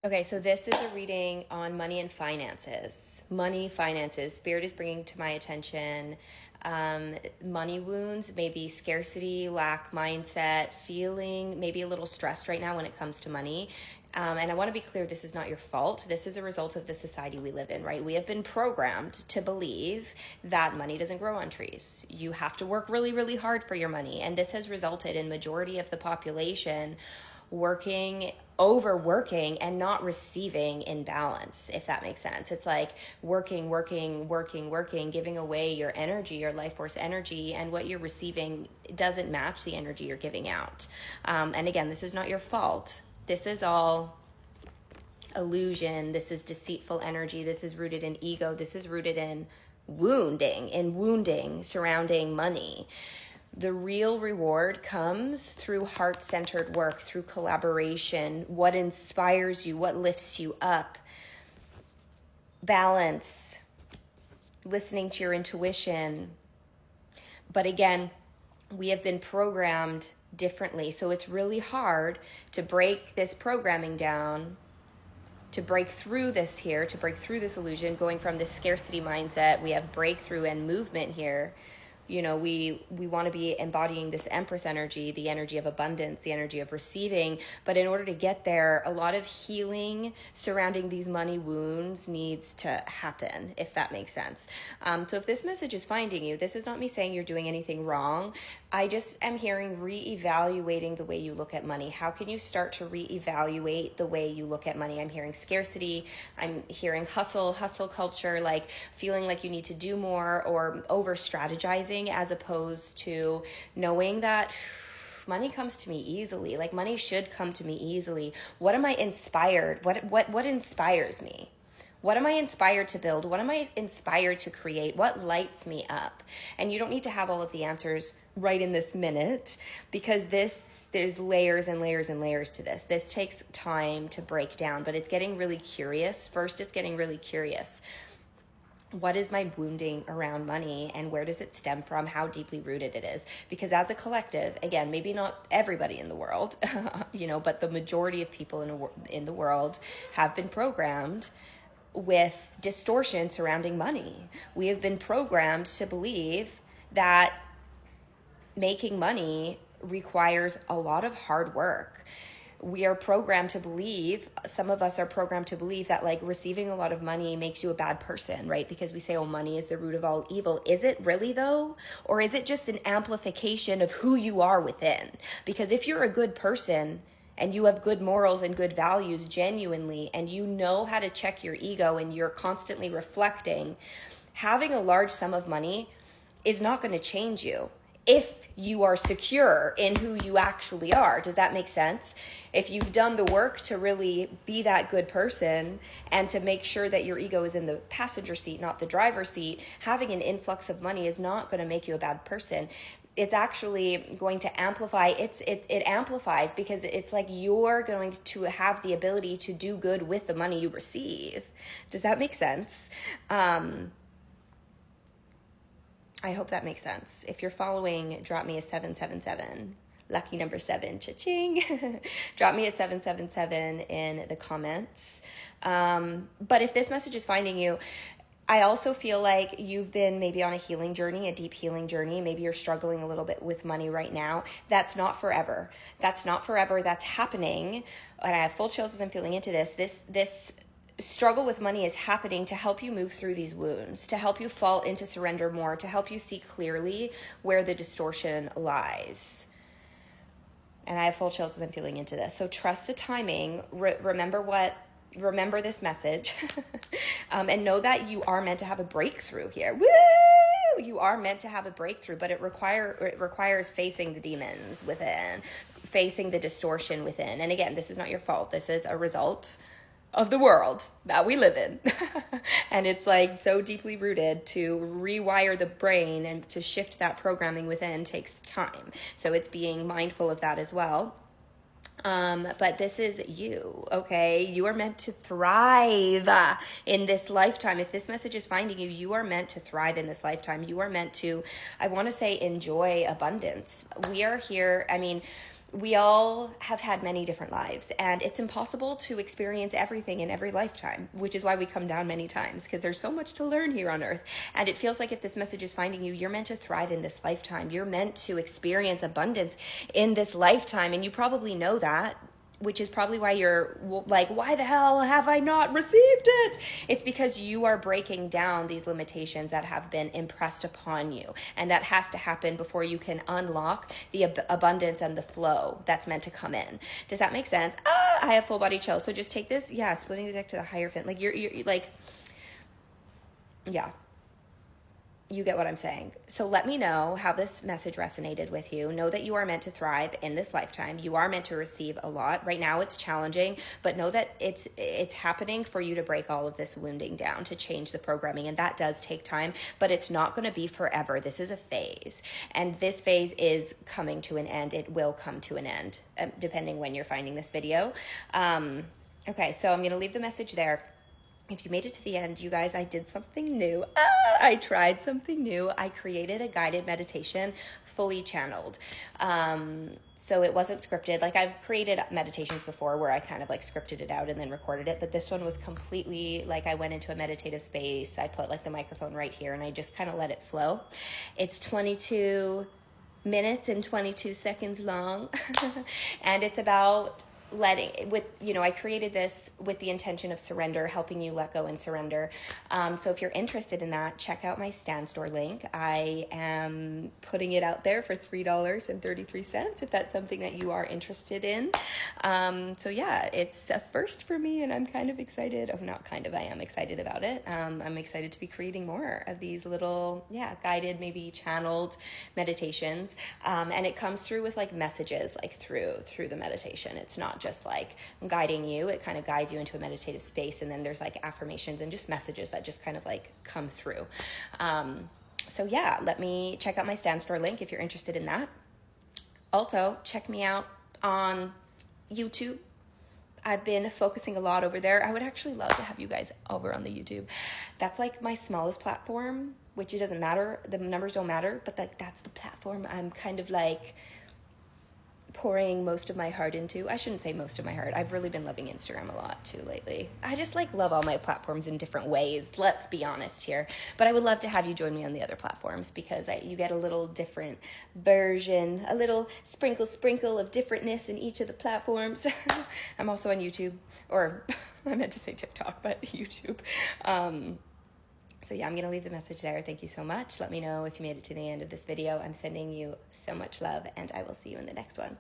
Okay, so this is a reading on money and finances. Money, finances. Spirit is bringing to my attention money wounds, maybe scarcity, lack mindset, feeling maybe a little stressed right now when it comes to money. And I want to be clear, this is not your fault. This is a result of the society we live in, right? We have been programmed to believe that money doesn't grow on trees. You have to work really, really hard for your money. And this has resulted in majority of the population overworking and not receiving in balance, if that makes sense. It's like working, giving away your energy, your life force energy, and what you're receiving doesn't match the energy you're giving out. And again, this is not your fault. This is all illusion. This is deceitful energy. This is rooted in ego. This is rooted in wounding surrounding money. The real reward comes through heart-centered work, through collaboration, what inspires you, what lifts you up, balance, listening to your intuition. But again, we have been programmed differently. So it's really hard to break this programming down, to break through this here, to break through this illusion, going from this scarcity mindset. We have breakthrough and movement here. You know, we want to be embodying this Empress energy, the energy of abundance, the energy of receiving. But in order to get there, a lot of healing surrounding these money wounds needs to happen, if that makes sense. So if this message is finding you, this is not me saying you're doing anything wrong. I just am hearing reevaluating the way you look at money. How can you start to reevaluate the way you look at money? I'm hearing scarcity. I'm hearing hustle culture, like feeling like you need to do more, or over strategizing, as opposed to knowing that money comes to me easily. Like money should come to me easily. What am I inspired? What inspires me? What am I inspired to build? What am I inspired to create? What lights me up? And you don't need to have all of the answers right in this minute, because there's layers and layers and layers to this. This takes time to break down, but it's getting really curious. First, it's getting really curious. What is my wounding around money, and where does it stem from? How deeply rooted it is? Because as a collective, again, maybe not everybody in the world, but the majority of people in the world have been programmed with distortion surrounding money. We have been programmed to believe that making money requires a lot of hard work. We are programmed to believe, some of us are programmed to believe that like receiving a lot of money makes you a bad person, right? Because we say, oh, money is the root of all evil. Is it really though? Or is it just an amplification of who you are within? Because if you're a good person and you have good morals and good values genuinely, and you know how to check your ego and you're constantly reflecting, having a large sum of money is not going to change you if you are secure in who you actually are. Does that make sense? If you've done the work to really be that good person and to make sure that your ego is in the passenger seat, not the driver's seat, having an influx of money is not going to make you a bad person. It's actually going to amplify. It amplifies, because it's like you're going to have the ability to do good with the money you receive. Does that make sense? I hope that makes sense. If you're following, drop me a 777. Lucky number 7, cha-ching. Drop me a 777 in the comments. But if this message is finding you, I also feel like you've been maybe on a healing journey, a deep healing journey. Maybe you're struggling a little bit with money right now. That's not forever. That's not forever. That's happening. And I have full chills as I'm feeling into this. This struggle with money is happening to help you move through these wounds, to help you fall into surrender more, to help you see clearly where the distortion lies. And I have full chills as I'm feeling into this. So trust the timing. Remember this message and know that you are meant to have a breakthrough here. Woo! You are meant to have a breakthrough, but it requires facing the demons within, facing the distortion within. And again, this is not your fault. This is a result of the world that we live in. And it's like so deeply rooted. To rewire the brain and to shift that programming within takes time. So it's being mindful of that as well. But this is you, okay? You are meant to thrive in this lifetime. If this message is finding you, you are meant to thrive in this lifetime. You are meant to, I want to say, enjoy abundance. We are here, we all have had many different lives, and it's impossible to experience everything in every lifetime, which is why we come down many times, because there's so much to learn here on earth. And it feels like if this message is finding you, you're meant to thrive in this lifetime. You're meant to experience abundance in this lifetime, and you probably know that, which is probably why you're like, why the hell have I not received it? It's because you are breaking down these limitations that have been impressed upon you. And that has to happen before you can unlock the abundance and the flow that's meant to come in. Does that make sense? I have full body chills. So just take this. Yeah, splitting the deck to the Hierophant. Like you're like, yeah. You get what I'm saying. So let me know how this message resonated with you. Know that you are meant to thrive in this lifetime. You are meant to receive a lot. Right now it's challenging, but know that it's happening for you to break all of this wounding down, to change the programming. And that does take time, but it's not going to be forever. This is a phase, and this phase is coming to an end. It will come to an end, depending when you're finding this video. Okay, so I'm going to leave the message there. If you made it to the end, you guys, I did something new. I tried something new. I created a guided meditation, fully channeled. So it wasn't scripted. Like I've created meditations before where I kind of like scripted it out and then recorded it. But this one was completely like I went into a meditative space. I put like the microphone right here and I just kind of let it flow. It's 22 minutes and 22 seconds long. And it's about I created this with the intention of surrender, helping you let go and surrender. So if you're interested in that, check out my Stan Store link. I am putting it out there for $3.33 if that's something that you are interested in. So yeah, it's a first for me and I'm kind of excited. Oh, not kind of, I am excited about it. I'm excited to be creating more of these little, guided, maybe channeled meditations. And it comes through with like messages, like through the meditation. It's not just like guiding you. It kind of guides you into a meditative space, and then there's like affirmations and just messages that just kind of like come through. So yeah, let me check out my Stan Store link if you're interested in that. Also, check me out on YouTube. I've been focusing a lot over there. I would actually love to have you guys over on the YouTube. That's like my smallest platform, which it doesn't matter. The numbers don't matter, but that's the platform I'm kind of like pouring most of my heart into. I shouldn't say most of my heart. I've really been loving Instagram a lot too lately. I just like love all my platforms in different ways. Let's be honest here. But I would love to have you join me on the other platforms because you get a little different version, a little sprinkle of differentness in each of the platforms. I'm also on YouTube, or I meant to say TikTok, but YouTube. So yeah, I'm going to leave the message there. Thank you so much. Let me know if you made it to the end of this video. I'm sending you so much love, and I will see you in the next one.